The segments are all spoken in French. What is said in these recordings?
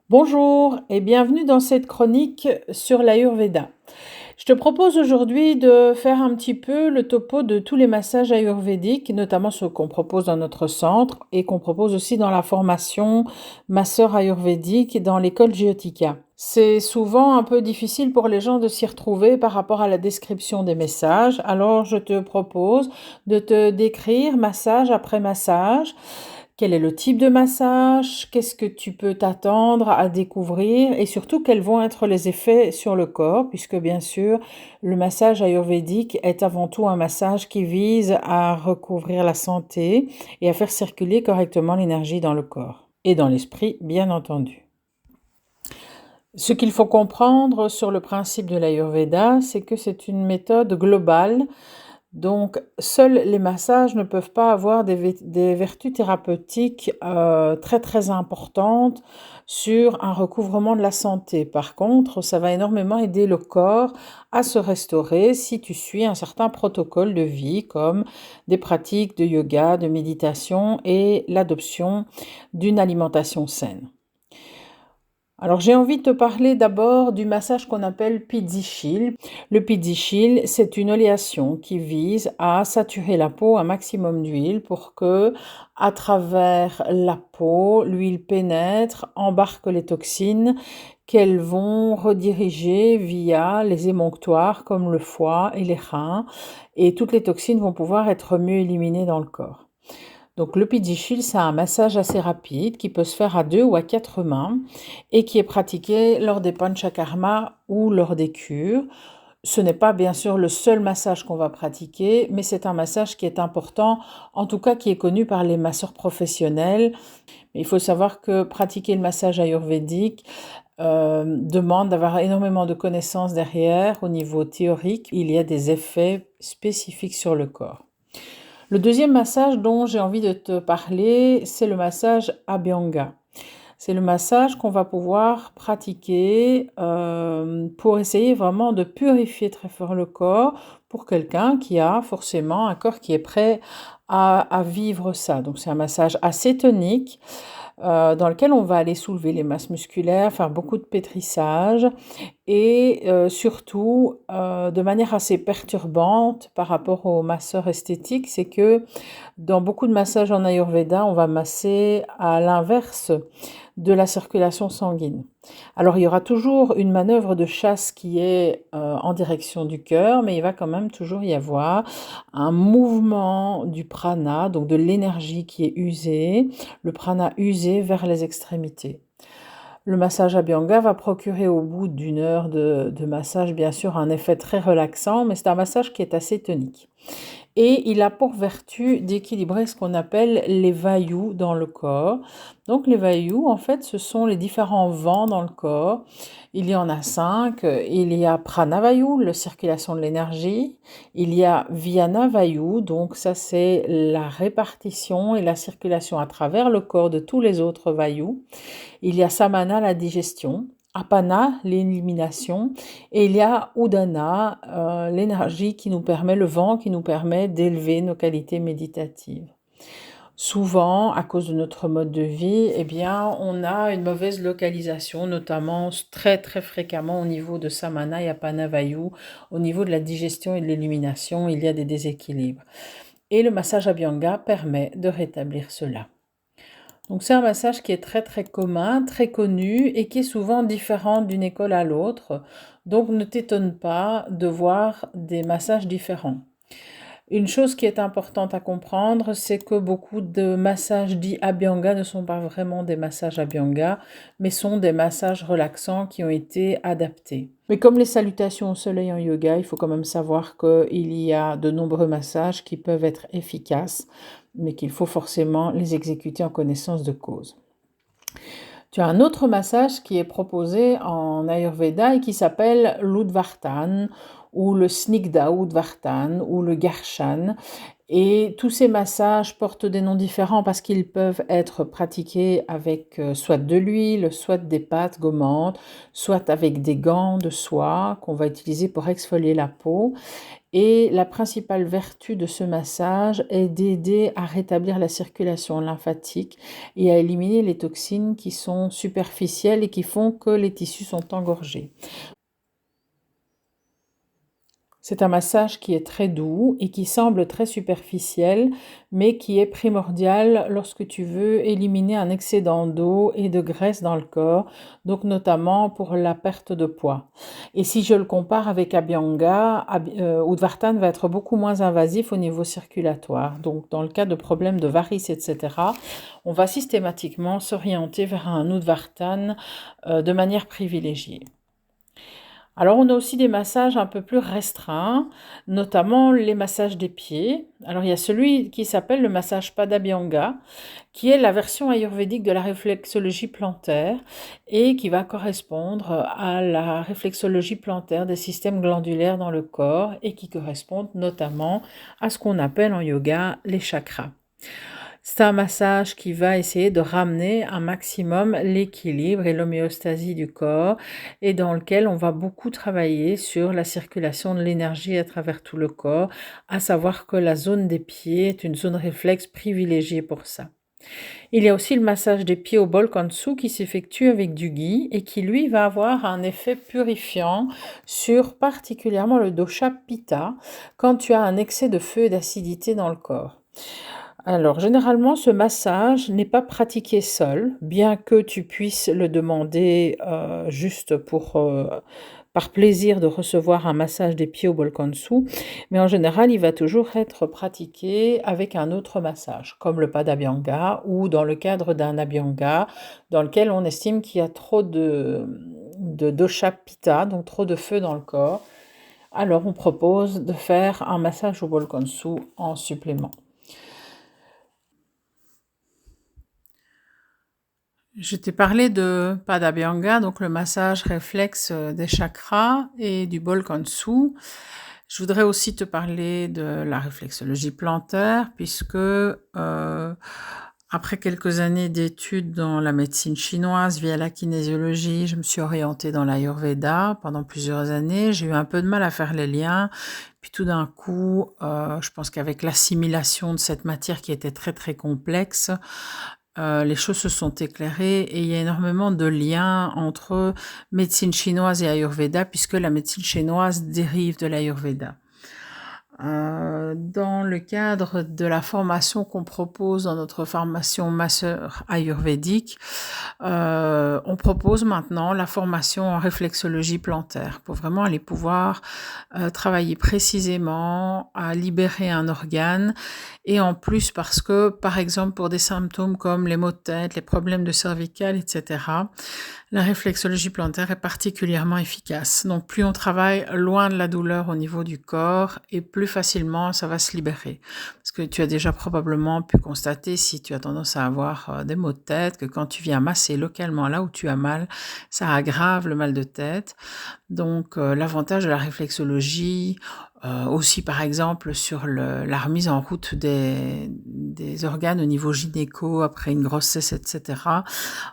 Bonjour et bienvenue dans cette chronique sur l'Ayurveda. Je te propose aujourd'hui de faire un petit peu le topo de tous les massages ayurvédiques, notamment ceux qu'on propose dans notre centre et qu'on propose aussi dans la formation masseur ayurvédique dans l'école Jyotika. C'est souvent un peu difficile pour les gens de s'y retrouver par rapport à la description des messages, alors je te propose de te décrire massage après massage. Quel est le type de massage? Qu'est-ce que tu peux t'attendre à découvrir? Et surtout, quels vont être les effets sur le corps? Puisque bien sûr, le massage ayurvédique est avant tout un massage qui vise à recouvrir la santé et à faire circuler correctement l'énergie dans le corps et dans l'esprit, bien entendu. Ce qu'il faut comprendre sur le principe de l'Ayurveda, c'est que c'est une méthode globale. Donc, seuls les massages ne peuvent pas avoir des vertus thérapeutiques très très importantes sur un recouvrement de la santé. Par contre, ça va énormément aider le corps à se restaurer si tu suis un certain protocole de vie, comme des pratiques de yoga, de méditation et l'adoption d'une alimentation saine. Alors j'ai envie de te parler d'abord du massage qu'on appelle Pizzishil. Le Pizzishil, c'est une oléation qui vise à saturer la peau un maximum d'huile pour que, à travers la peau, l'huile pénètre, embarque les toxines qu'elles vont rediriger via les émonctoires comme le foie et les reins, et toutes les toxines vont pouvoir être mieux éliminées dans le corps. Donc le Pizzishil, c'est un massage assez rapide qui peut se faire à 2 ou à 4 mains et qui est pratiqué lors des panchakarma ou lors des cures. Ce n'est pas bien sûr le seul massage qu'on va pratiquer, mais c'est un massage qui est important, en tout cas qui est connu par les masseurs professionnels. Mais il faut savoir que pratiquer le massage ayurvédique demande d'avoir énormément de connaissances derrière au niveau théorique. Il y a des effets spécifiques sur le corps. Le deuxième massage dont j'ai envie de te parler, c'est le massage Abhyanga. C'est le massage qu'on va pouvoir pratiquer pour essayer vraiment de purifier très fort le corps pour quelqu'un qui a forcément un corps qui est prêt à vivre ça. Donc c'est un massage assez tonique dans lequel on va aller soulever les masses musculaires, faire beaucoup de pétrissage et surtout, de manière assez perturbante par rapport aux masseurs esthétiques, c'est que dans beaucoup de massages en Ayurveda, on va masser à l'inverse de la circulation sanguine. Alors il y aura toujours une manœuvre de chasse qui est en direction du cœur, mais il va quand même toujours y avoir un mouvement du prana, donc de l'énergie qui est usée, le prana usé vers les extrémités. Le massage Abhyanga va procurer au bout d'une heure de massage, bien sûr, un effet très relaxant, mais c'est un massage qui est assez tonique. Et il a pour vertu d'équilibrer ce qu'on appelle les vayus dans le corps. Donc les vayus, en fait, ce sont les différents vents dans le corps. Il y en a 5. Il y a Pranavayu, la circulation de l'énergie. Il y a Vyanavayu, donc ça c'est la répartition et la circulation à travers le corps de tous les autres vayus. Il y a Samana, la digestion. Apana, l'élimination, et il y a Udana, l'énergie qui nous permet, le vent qui nous permet d'élever nos qualités méditatives. Souvent, à cause de notre mode de vie, eh bien, on a une mauvaise localisation, notamment très très fréquemment au niveau de Samana et Apana Vayu, au niveau de la digestion et de l'élimination, il y a des déséquilibres. Et le massage Abhyanga permet de rétablir cela. Donc c'est un massage qui est très très commun, très connu et qui est souvent différent d'une école à l'autre. Donc ne t'étonne pas de voir des massages différents. Une chose qui est importante à comprendre, c'est que beaucoup de massages dits Abhyanga ne sont pas vraiment des massages Abhyanga, mais sont des massages relaxants qui ont été adaptés. Mais comme les salutations au soleil en yoga, il faut quand même savoir qu'il y a de nombreux massages qui peuvent être efficaces, mais qu'il faut forcément les exécuter en connaissance de cause. Tu as un autre massage qui est proposé en Ayurveda et qui s'appelle l'Udvartan ou le Snigdha Udvartan ou le Garshan. Et tous ces massages portent des noms différents parce qu'ils peuvent être pratiqués avec soit de l'huile, soit des pâtes gommantes, soit avec des gants de soie qu'on va utiliser pour exfolier la peau. Et la principale vertu de ce massage est d'aider à rétablir la circulation lymphatique et à éliminer les toxines qui sont superficielles et qui font que les tissus sont engorgés. C'est un massage qui est très doux et qui semble très superficiel, mais qui est primordial lorsque tu veux éliminer un excédent d'eau et de graisse dans le corps, donc notamment pour la perte de poids. Et si je le compare avec Abhyanga, Udvartan va être beaucoup moins invasif au niveau circulatoire. Donc dans le cas de problèmes de varices, etc., on va systématiquement s'orienter vers un Udvartan de manière privilégiée. Alors, on a aussi des massages un peu plus restreints, notamment les massages des pieds. Alors, il y a celui qui s'appelle le massage Padabhyanga, qui est la version ayurvédique de la réflexologie plantaire et qui va correspondre à la réflexologie plantaire des systèmes glandulaires dans le corps et qui correspondent notamment à ce qu'on appelle en yoga les chakras. C'est un massage qui va essayer de ramener un maximum l'équilibre et l'homéostasie du corps et dans lequel on va beaucoup travailler sur la circulation de l'énergie à travers tout le corps, à savoir que la zone des pieds est une zone réflexe privilégiée pour ça. Il y a aussi le massage des pieds au bol kansu qui s'effectue avec du ghee et qui lui va avoir un effet purifiant sur particulièrement le dosha pitta quand tu as un excès de feu et d'acidité dans le corps. Alors, généralement, ce massage n'est pas pratiqué seul, bien que tu puisses le demander juste par plaisir de recevoir un massage des pieds au Bolkansu, mais en général, il va toujours être pratiqué avec un autre massage, comme le Padabhyanga ou dans le cadre d'un Abhyanga, dans lequel on estime qu'il y a trop de dosha pitta, donc trop de feu dans le corps. Alors, on propose de faire un massage au Bolkansu en supplément. Je t'ai parlé de Padabhyanga, donc le massage réflexe des chakras et du bol kansu. Je voudrais aussi te parler de la réflexologie plantaire, puisque après quelques années d'études dans la médecine chinoise via la kinésiologie, je me suis orientée dans l'Ayurveda pendant plusieurs années. J'ai eu un peu de mal à faire les liens. Puis tout d'un coup, je pense qu'avec l'assimilation de cette matière qui était très très complexe, les choses se sont éclairées et il y a énormément de liens entre médecine chinoise et Ayurveda puisque la médecine chinoise dérive de l'Ayurveda. Dans le cadre de la formation qu'on propose dans notre formation masseur ayurvédique, on propose maintenant la formation en réflexologie plantaire pour vraiment aller pouvoir travailler précisément à libérer un organe et en plus parce que, par exemple, pour des symptômes comme les maux de tête, les problèmes de cervicales, etc., la réflexologie plantaire est particulièrement efficace. Donc, plus on travaille loin de la douleur au niveau du corps et plus facilement ça va se libérer. Parce que tu as déjà probablement pu constater, si tu as tendance à avoir des maux de tête, que quand tu viens masser localement là où tu as mal, ça aggrave le mal de tête. Donc, l'avantage de la réflexologie, aussi par exemple sur la remise en route des organes au niveau gynéco après une grossesse, etc.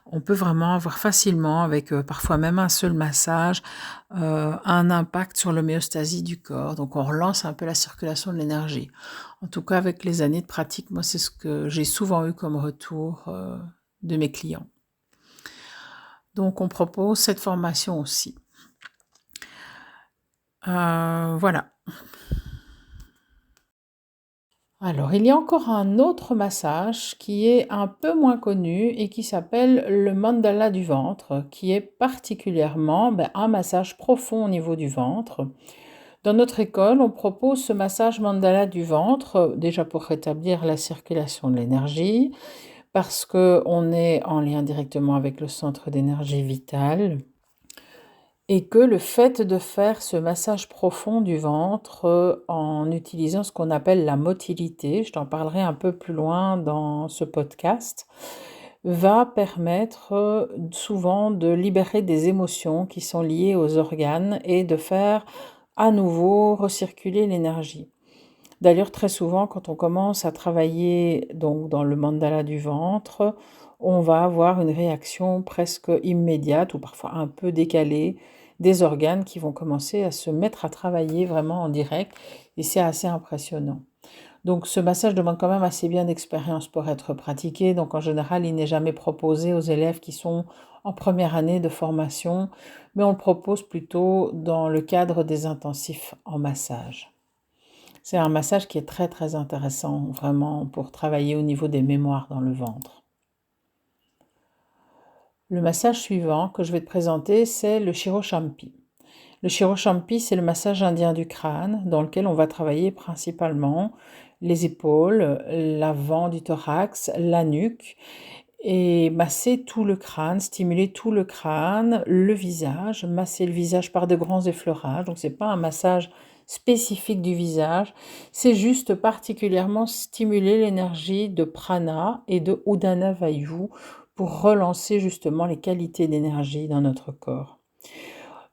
On peut vraiment avoir facilement, avec parfois même un seul massage, un impact sur l'homéostasie du corps. Donc on relance un peu la circulation de l'énergie. En tout cas, avec les années de pratique, moi c'est ce que j'ai souvent eu comme retour de mes clients. Donc on propose cette formation aussi. Voilà. Alors, il y a encore un autre massage qui est un peu moins connu et qui s'appelle le mandala du ventre, qui est particulièrement un massage profond au niveau du ventre. Dans notre école, on propose ce massage mandala du ventre, déjà pour rétablir la circulation de l'énergie, parce qu'on est en lien directement avec le centre d'énergie vitale. Et que le fait de faire ce massage profond du ventre en utilisant ce qu'on appelle la motilité, je t'en parlerai un peu plus loin dans ce podcast, va permettre souvent de libérer des émotions qui sont liées aux organes et de faire à nouveau recirculer l'énergie. D'ailleurs, très souvent, quand on commence à travailler donc, dans le mandala du ventre, on va avoir une réaction presque immédiate ou parfois un peu décalée des organes qui vont commencer à se mettre à travailler vraiment en direct et c'est assez impressionnant. Donc ce massage demande quand même assez bien d'expérience pour être pratiqué. Donc en général, il n'est jamais proposé aux élèves qui sont en première année de formation, mais on le propose plutôt dans le cadre des intensifs en massage. C'est un massage qui est très très intéressant, vraiment, pour travailler au niveau des mémoires dans le ventre. Le massage suivant que je vais te présenter, c'est le Shiroshampi. Le Shiroshampi, c'est le massage indien du crâne dans lequel on va travailler principalement les épaules, l'avant du thorax, la nuque et masser tout le crâne, stimuler tout le crâne, le visage, masser le visage par de grands effleurages. Donc c'est pas un massage spécifique du visage, c'est juste particulièrement stimuler l'énergie de prana et de Udana Vayu pour relancer justement les qualités d'énergie dans notre corps.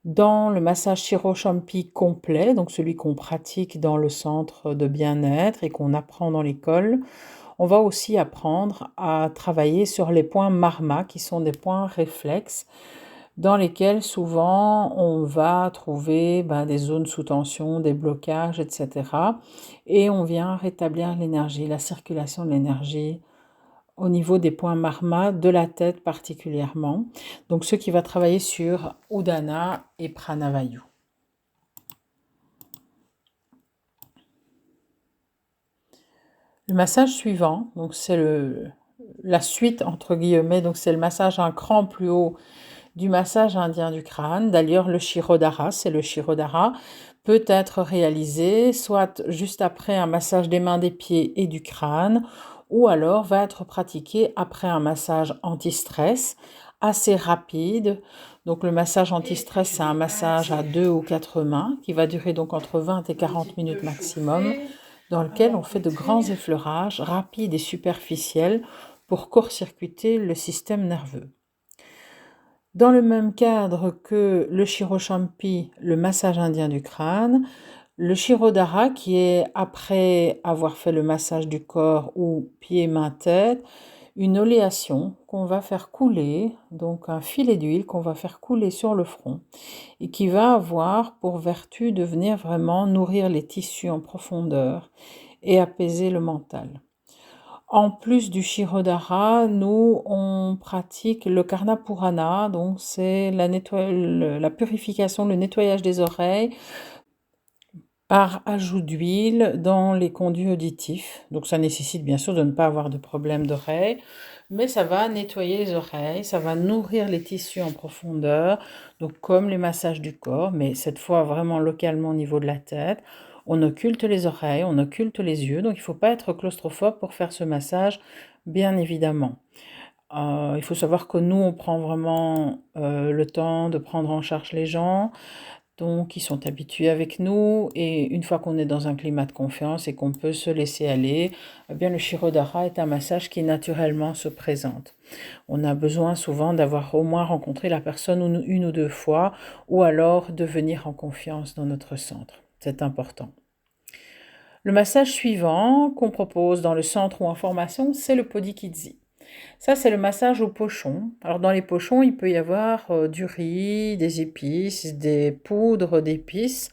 Dans le massage Shiroshampi complet, donc celui qu'on pratique dans le centre de bien-être et qu'on apprend dans l'école, on va aussi apprendre à travailler sur les points marma, qui sont des points réflexes, dans lesquels souvent on va trouver des zones sous tension, des blocages, etc. Et on vient rétablir l'énergie, la circulation de l'énergie au niveau des points marma, de la tête particulièrement. Donc ce qui va travailler sur Udana et Pranavayu. Le massage suivant, donc c'est la suite entre guillemets, donc c'est le massage un cran plus haut du massage indien du crâne. D'ailleurs, le Shirodhara, peut être réalisé soit juste après un massage des mains, des pieds et du crâne, ou alors va être pratiqué après un massage anti-stress assez rapide. Donc le massage anti-stress, c'est un massage à 2 ou 4 mains qui va durer donc entre 20 et 40 minutes maximum, dans lequel on fait de grands effleurages rapides et superficiels pour court-circuiter le système nerveux. Dans le même cadre que le Shiroshampi, le massage indien du crâne, le Shirodhara, qui est après avoir fait le massage du corps ou pieds, mains, tête, une oléation qu'on va faire couler, donc un filet d'huile qu'on va faire couler sur le front et qui va avoir pour vertu de venir vraiment nourrir les tissus en profondeur et apaiser le mental. En plus du Shirodhara, nous, on pratique le Karna Purana, donc c'est la purification, le nettoyage des oreilles par ajout d'huile dans les conduits auditifs. Donc ça nécessite bien sûr de ne pas avoir de problème d'oreille, mais ça va nettoyer les oreilles, ça va nourrir les tissus en profondeur, donc comme les massages du corps, mais cette fois vraiment localement au niveau de la tête. On occulte les oreilles, on occulte les yeux, donc il ne faut pas être claustrophobe pour faire ce massage, bien évidemment. Il faut savoir que nous, on prend vraiment le temps de prendre en charge les gens, donc ils sont habitués avec nous, et une fois qu'on est dans un climat de confiance et qu'on peut se laisser aller, eh bien le Shirodhara est un massage qui naturellement se présente. On a besoin souvent d'avoir au moins rencontré la personne une ou deux fois, ou alors de venir en confiance dans notre centre. C'est important. Le massage suivant qu'on propose dans le centre ou en formation, c'est le Podikidzi. Ça, c'est le massage au pochon. Alors, dans les pochons, il peut y avoir du riz, des épices, des poudres d'épices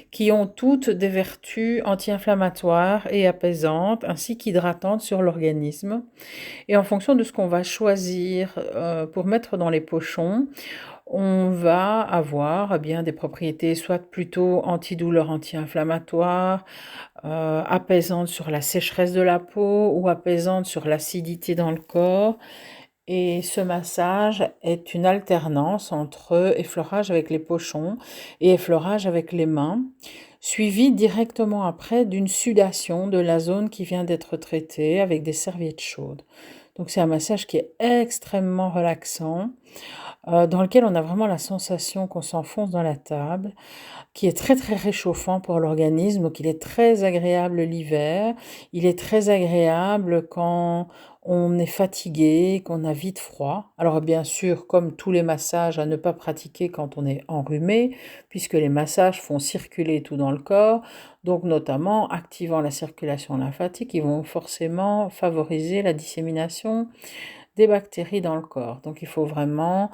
qui ont toutes des vertus anti-inflammatoires et apaisantes, ainsi qu'hydratantes sur l'organisme. Et en fonction de ce qu'on va choisir pour mettre dans les pochons, on va avoir bien des propriétés soit plutôt antidouleurs, anti-inflammatoires, apaisantes sur la sécheresse de la peau ou apaisantes sur l'acidité dans le corps. Et ce massage est une alternance entre effleurage avec les pochons et effleurage avec les mains, suivi directement après d'une sudation de la zone qui vient d'être traitée avec des serviettes chaudes. Donc c'est un massage qui est extrêmement relaxant, dans lequel on a vraiment la sensation qu'on s'enfonce dans la table, qui est très très réchauffant pour l'organisme, donc il est très agréable l'hiver, il est très agréable quand on est fatigué, qu'on a vite froid. Alors bien sûr, comme tous les massages, à ne pas pratiquer quand on est enrhumé, puisque les massages font circuler tout dans le corps, donc notamment activant la circulation lymphatique, ils vont forcément favoriser la dissémination des bactéries dans le corps. Donc il faut vraiment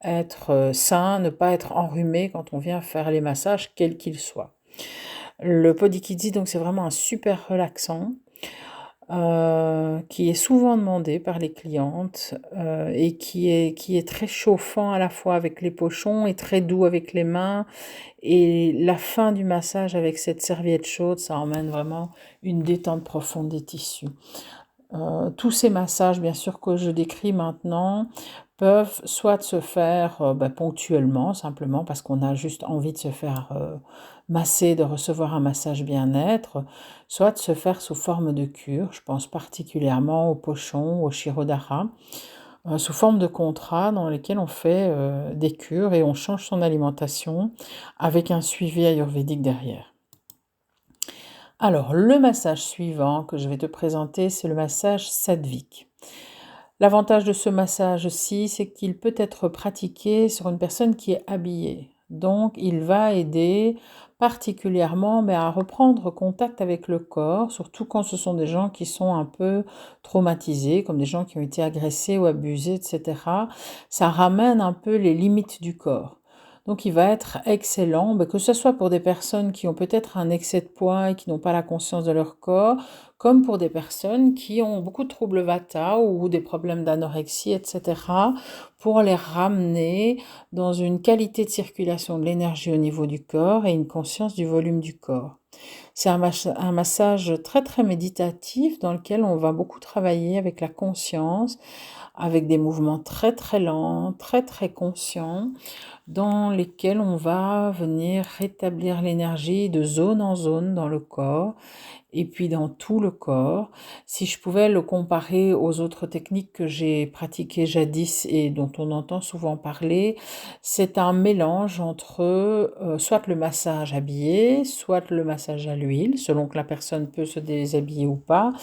être sain, ne pas être enrhumé quand on vient faire les massages, quels qu'ils soient. Le Podikidzi, donc c'est vraiment un super relaxant qui est souvent demandé par les clientes et qui est très chauffant à la fois avec les pochons et très doux avec les mains. Et la fin du massage avec cette serviette chaude, ça emmène vraiment une détente profonde des tissus. Tous ces massages, bien sûr, que je décris maintenant, peuvent soit se faire ponctuellement, simplement parce qu'on a juste envie de se faire masser, de recevoir un massage bien-être, soit de se faire sous forme de cure. Je pense particulièrement au pochon, au shirodhara, sous forme de contrat dans lesquels on fait des cures et on change son alimentation avec un suivi ayurvédique derrière. Alors, le massage suivant que je vais te présenter, c'est le massage Sadvik. L'avantage de ce massage-ci, c'est qu'il peut être pratiqué sur une personne qui est habillée. Donc, il va aider particulièrement à reprendre contact avec le corps, surtout quand ce sont des gens qui sont un peu traumatisés, comme des gens qui ont été agressés ou abusés, etc. Ça ramène un peu les limites du corps. Donc, il va être excellent, que ce soit pour des personnes qui ont peut-être un excès de poids et qui n'ont pas la conscience de leur corps, comme pour des personnes qui ont beaucoup de troubles Vata ou des problèmes d'anorexie, etc., pour les ramener dans une qualité de circulation de l'énergie au niveau du corps et une conscience du volume du corps. C'est un massage très très méditatif dans lequel on va beaucoup travailler avec la conscience, avec des mouvements très très lents, très très conscients, dans lesquels on va venir rétablir l'énergie de zone en zone dans le corps et puis dans tout le corps. Si je pouvais le comparer aux autres techniques que j'ai pratiquées jadis et dont on entend souvent parler, c'est un mélange entre soit le massage habillé, soit le massage à l'huile, selon que la personne peut se déshabiller ou pas,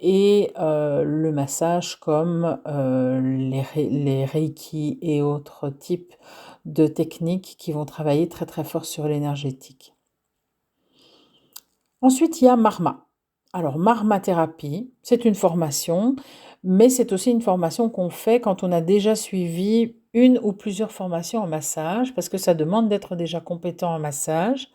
et le massage comme les Reiki et autres types de techniques qui vont travailler très très fort sur l'énergétique. Ensuite, il y a Marma. Alors, Marma thérapie, c'est une formation, mais c'est aussi une formation qu'on fait quand on a déjà suivi une ou plusieurs formations en massage, parce que ça demande d'être déjà compétent en massage.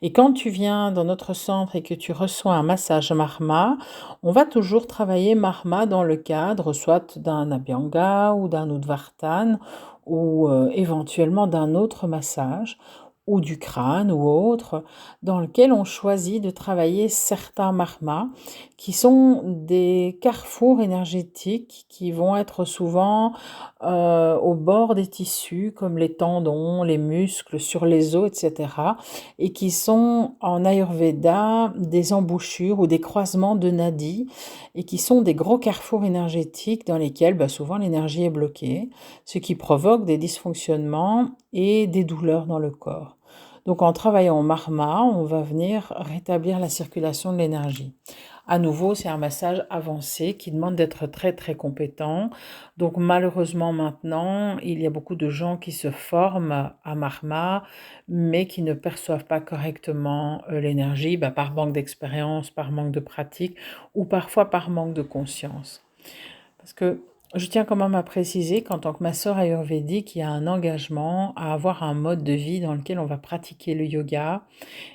Et quand tu viens dans notre centre et que tu reçois un massage Marma, on va toujours travailler Marma dans le cadre soit d'un Abhyanga ou d'un Udvartan ou éventuellement d'un autre massage ou du crâne ou autre, dans lequel on choisit de travailler certains marmas qui sont des carrefours énergétiques qui vont être souvent au bord des tissus comme les tendons, les muscles, sur les os, etc. et qui sont en Ayurveda des embouchures ou des croisements de nadis et qui sont des gros carrefours énergétiques dans lesquels souvent l'énergie est bloquée, ce qui provoque des dysfonctionnements et des douleurs dans le corps. Donc en travaillant au marma, on va venir rétablir la circulation de l'énergie. À nouveau, c'est un massage avancé qui demande d'être très très compétent. Donc malheureusement maintenant, il y a beaucoup de gens qui se forment à marma, mais qui ne perçoivent pas correctement l'énergie, par manque d'expérience, par manque de pratique ou parfois par manque de conscience. Parce que je tiens quand même à préciser qu'en tant que masseur ayurvédique, il y a un engagement à avoir un mode de vie dans lequel on va pratiquer le yoga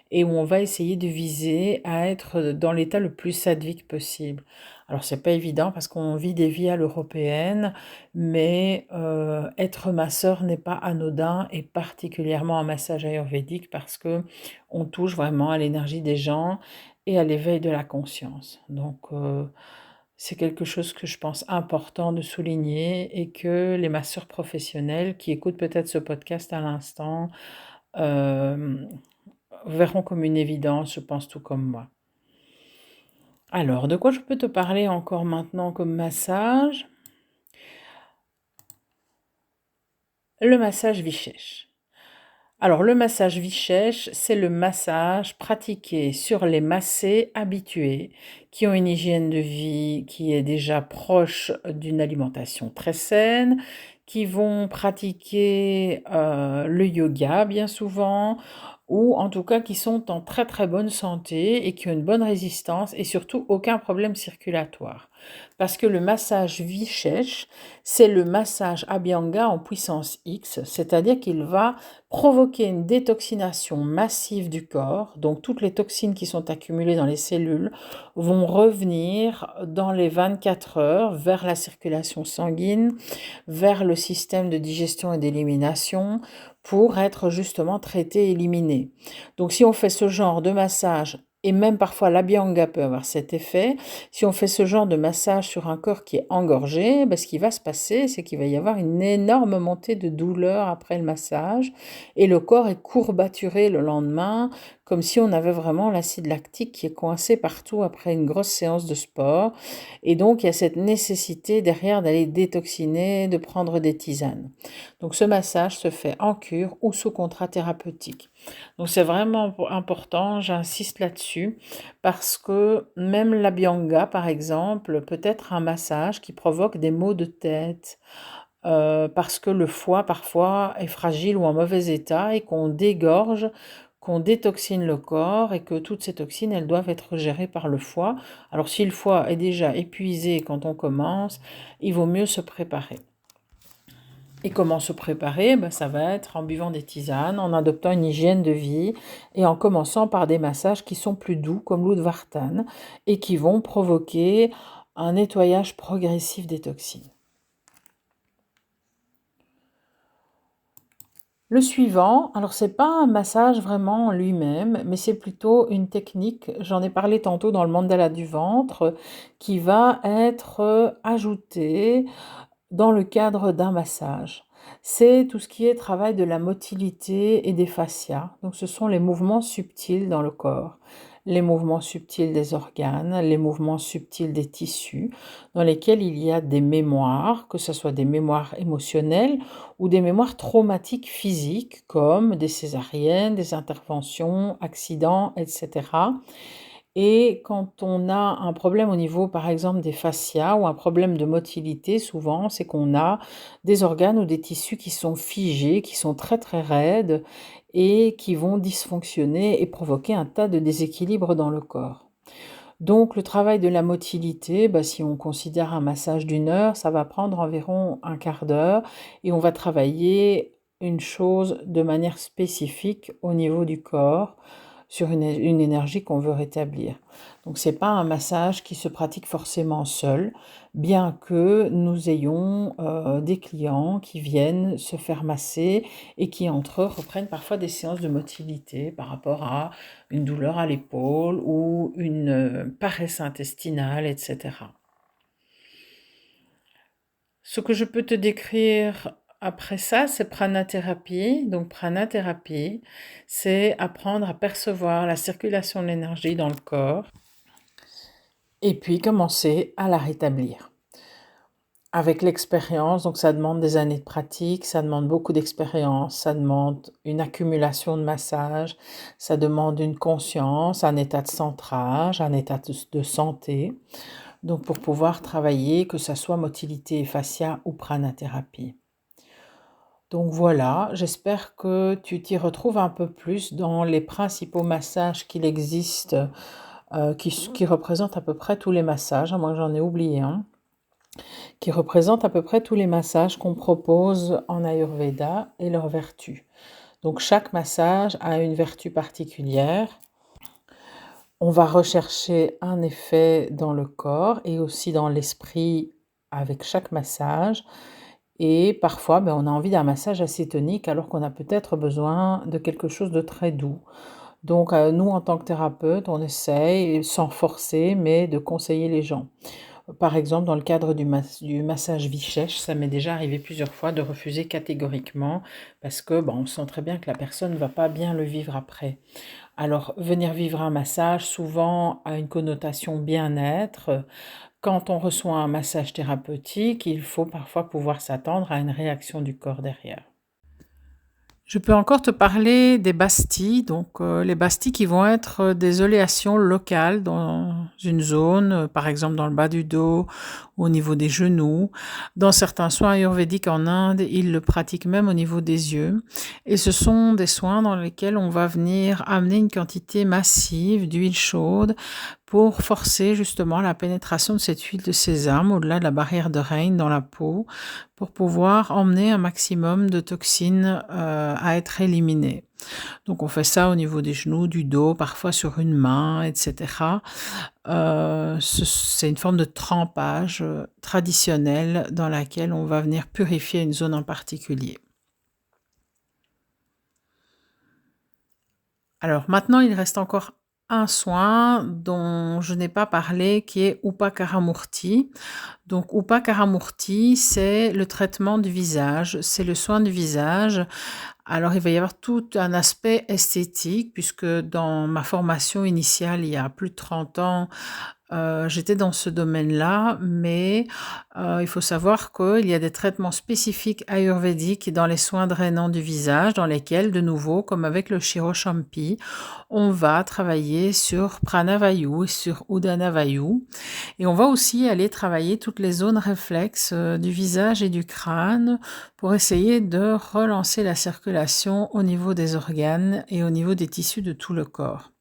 et où on va essayer de viser à être dans l'état le plus sattvique possible. Alors c'est pas évident parce qu'on vit des vies à l'européenne, mais être masseur n'est pas anodin et particulièrement en massage ayurvédique parce que on touche vraiment à l'énergie des gens et à l'éveil de la conscience. Donc c'est quelque chose que je pense important de souligner et que les masseurs professionnels qui écoutent peut-être ce podcast à l'instant euh, verront comme une évidence, je pense tout comme moi. Alors, de quoi je peux te parler encore maintenant comme massage? Le massage Vishesh. Alors, le massage Vishesh, c'est le massage pratiqué sur les massés habitués qui ont une hygiène de vie qui est déjà proche d'une alimentation très saine, qui vont pratiquer le yoga bien souvent, ou en tout cas qui sont en très très bonne santé et qui ont une bonne résistance et surtout aucun problème circulatoire. Parce que le massage Vishesh, c'est le massage Abhyanga en puissance X, c'est-à-dire qu'il va provoquer une détoxination massive du corps, donc toutes les toxines qui sont accumulées dans les cellules vont revenir dans les 24 heures vers la circulation sanguine, vers le système de digestion et d'élimination pour être justement traitées et éliminées. Donc si on fait ce genre de massage, et même parfois l'abhyanga peut avoir cet effet, si on fait ce genre de massage sur un corps qui est engorgé, ce qui va se passer, c'est qu'il va y avoir une énorme montée de douleur après le massage et le corps est courbaturé le lendemain, comme si on avait vraiment l'acide lactique qui est coincé partout après une grosse séance de sport. Et donc, il y a cette nécessité derrière d'aller détoxiner, de prendre des tisanes. Donc, ce massage se fait en cure ou sous contrat thérapeutique. Donc, c'est vraiment important, j'insiste là-dessus, parce que même l'abhyanga, par exemple, peut être un massage qui provoque des maux de tête, parce que le foie, parfois, est fragile ou en mauvais état et qu'on dégorge, qu'on détoxine le corps et que toutes ces toxines, elles doivent être gérées par le foie. Alors, si le foie est déjà épuisé quand on commence, il vaut mieux se préparer. Et comment se préparer? Ça va être en buvant des tisanes, en adoptant une hygiène de vie et en commençant par des massages qui sont plus doux, comme l'Udvartan, et qui vont provoquer un nettoyage progressif des toxines. Le suivant, alors c'est pas un massage vraiment en lui-même, mais c'est plutôt une technique, j'en ai parlé tantôt dans le mandala du ventre, qui va être ajoutée dans le cadre d'un massage. C'est tout ce qui est travail de la motilité et des fascias. Donc ce sont les mouvements subtils dans le corps, les mouvements subtils des organes, les mouvements subtils des tissus, dans lesquels il y a des mémoires, que ce soit des mémoires émotionnelles ou des mémoires traumatiques physiques, comme des césariennes, des interventions, accidents, etc. Et quand on a un problème au niveau, par exemple, des fascias ou un problème de motilité, souvent, c'est qu'on a des organes ou des tissus qui sont figés, qui sont très très raides et qui vont dysfonctionner et provoquer un tas de déséquilibres dans le corps. Donc le travail de la motilité, si on considère un massage d'une heure, ça va prendre environ un quart d'heure et on va travailler une chose de manière spécifique au niveau du corps sur une énergie qu'on veut rétablir. Donc c'est pas un massage qui se pratique forcément seul, bien que nous ayons des clients qui viennent se faire masser et qui entre eux reprennent parfois des séances de motilité par rapport à une douleur à l'épaule ou une paresse intestinale, etc. Ce que je peux te décrire après ça, c'est pranathérapie. Donc pranathérapie, c'est apprendre à percevoir la circulation de l'énergie dans le corps et puis commencer à la rétablir. Avec l'expérience, donc ça demande des années de pratique, ça demande beaucoup d'expérience, ça demande une accumulation de massages, ça demande une conscience, un état de centrage, un état de santé. Donc pour pouvoir travailler, que ce soit motilité et fascia ou pranathérapie. Donc voilà, j'espère que tu t'y retrouves un peu plus dans les principaux massages qu'il existe, qui représentent à peu près tous les massages, moi j'en ai oublié un, qui représente à peu près tous les massages qu'on propose en Ayurveda et leurs vertus. Donc chaque massage a une vertu particulière. On va rechercher un effet dans le corps et aussi dans l'esprit avec chaque massage. Et parfois, on a envie d'un massage assez tonique alors qu'on a peut-être besoin de quelque chose de très doux. Donc nous, en tant que thérapeute, on essaye, sans forcer, mais de conseiller les gens. Par exemple, dans le cadre du massage Vishesh, ça m'est déjà arrivé plusieurs fois de refuser catégoriquement parce que on sent très bien que la personne ne va pas bien le vivre après. Alors, venir vivre un massage, souvent, a une connotation bien-être. Quand on reçoit un massage thérapeutique, il faut parfois pouvoir s'attendre à une réaction du corps derrière. Je peux encore te parler des bastis, donc les bastis qui vont être des oléations locales dans une zone, par exemple dans le bas du dos au niveau des genoux. Dans certains soins ayurvédiques en Inde, ils le pratiquent même au niveau des yeux. Et ce sont des soins dans lesquels on va venir amener une quantité massive d'huile chaude pour forcer justement la pénétration de cette huile de sésame au-delà de la barrière de Reine dans la peau pour pouvoir emmener un maximum de toxines à être éliminées. Donc on fait ça au niveau des genoux, du dos, parfois sur une main, etc. C'est une forme de trempage traditionnel dans laquelle on va venir purifier une zone en particulier. Alors maintenant, il reste encore un soin dont je n'ai pas parlé qui est Upakaramurti. Donc Upakaramurti, c'est le traitement du visage, c'est le soin du visage. Alors il va y avoir tout un aspect esthétique puisque dans ma formation initiale il y a plus de 30 ans, j'étais dans ce domaine-là, mais il faut savoir qu'il y a des traitements spécifiques ayurvédiques dans les soins drainants du visage, dans lesquels, de nouveau, comme avec le Shiroshampi, on va travailler sur Pranavayu et sur Udanavayu. Et on va aussi aller travailler toutes les zones réflexes du visage et du crâne pour essayer de relancer la circulation au niveau des organes et au niveau des tissus de tout le corps.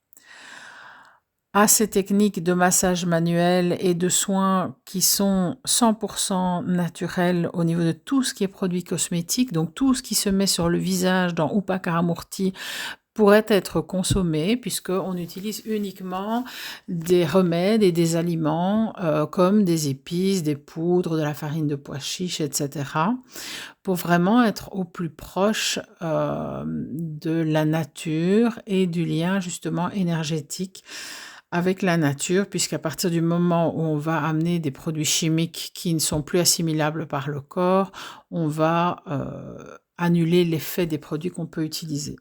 À ces techniques de massage manuel et de soins qui sont 100% naturels au niveau de tout ce qui est produit cosmétique, donc tout ce qui se met sur le visage dans Upakaramurti pourrait être consommé puisqu'on utilise uniquement des remèdes et des aliments comme des épices, des poudres, de la farine de pois chiche, etc. pour vraiment être au plus proche de la nature et du lien justement énergétique avec la nature, puisqu'à partir du moment où on va amener des produits chimiques qui ne sont plus assimilables par le corps, on va annuler l'effet des produits qu'on peut utiliser.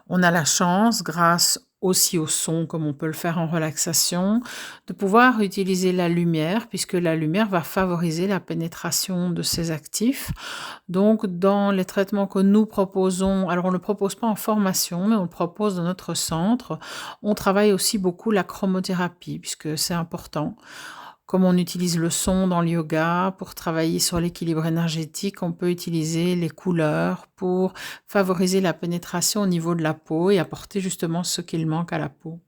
On a la chance, grâce aussi au son, comme on peut le faire en relaxation, de pouvoir utiliser la lumière, puisque la lumière va favoriser la pénétration de ces actifs. Donc, dans les traitements que nous proposons, alors on ne le propose pas en formation, mais on le propose dans notre centre, on travaille aussi beaucoup la chromothérapie, puisque c'est important. Comme on utilise le son dans le yoga pour travailler sur l'équilibre énergétique, on peut utiliser les couleurs pour favoriser la pénétration au niveau de la peau et apporter justement ce qu'il manque à la peau.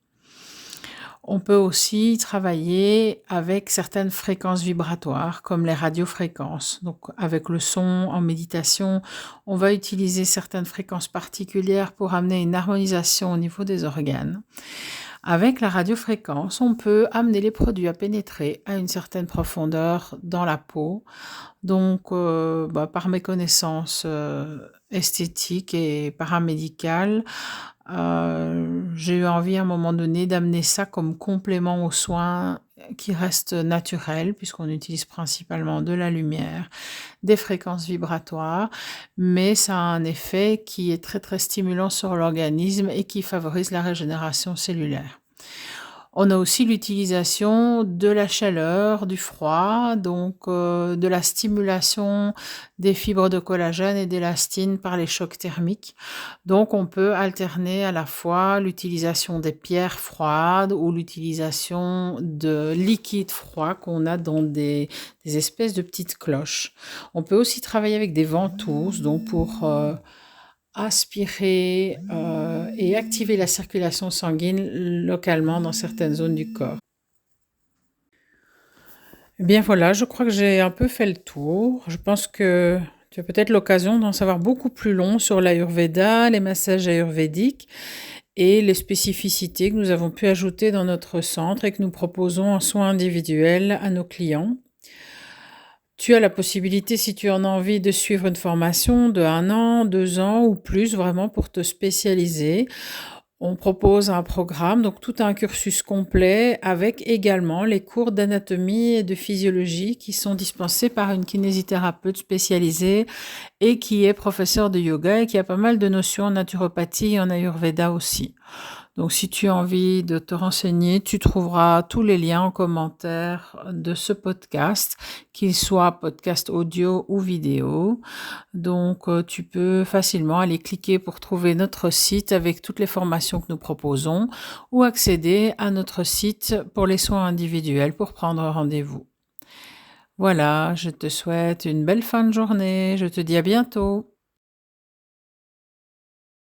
On peut aussi travailler avec certaines fréquences vibratoires comme les radiofréquences. Donc avec le son en méditation, on va utiliser certaines fréquences particulières pour amener une harmonisation au niveau des organes. Avec la radiofréquence, on peut amener les produits à pénétrer à une certaine profondeur dans la peau. Donc, par mes connaissances esthétiques et paramédicales, j'ai eu envie à un moment donné d'amener ça comme complément aux soins qui restent naturels, puisqu'on utilise principalement de la lumière, des fréquences vibratoires, mais ça a un effet qui est très très stimulant sur l'organisme et qui favorise la régénération cellulaire. On a aussi l'utilisation de la chaleur, du froid, donc de la stimulation des fibres de collagène et d'élastine par les chocs thermiques. Donc on peut alterner à la fois l'utilisation des pierres froides ou l'utilisation de liquides froids qu'on a dans des espèces de petites cloches. On peut aussi travailler avec des ventouses, donc pour aspirer et activer la circulation sanguine localement dans certaines zones du corps. Eh bien voilà, je crois que j'ai un peu fait le tour. Je pense que tu as peut-être l'occasion d'en savoir beaucoup plus long sur l'Ayurveda, les massages ayurvédiques et les spécificités que nous avons pu ajouter dans notre centre et que nous proposons en soins individuels à nos clients. Tu as la possibilité, si tu en as envie, de suivre une formation de 1 an, 2 ans ou plus, vraiment pour te spécialiser. On propose un programme, donc tout un cursus complet avec également les cours d'anatomie et de physiologie qui sont dispensés par une kinésithérapeute spécialisée et qui est professeure de yoga et qui a pas mal de notions en naturopathie et en ayurveda aussi. Donc si tu as envie de te renseigner, tu trouveras tous les liens en commentaire de ce podcast, qu'il soit podcast audio ou vidéo. Donc tu peux facilement aller cliquer pour trouver notre site avec toutes les formations que nous proposons ou accéder à notre site pour les soins individuels pour prendre rendez-vous. Voilà, je te souhaite une belle fin de journée. Je te dis à bientôt.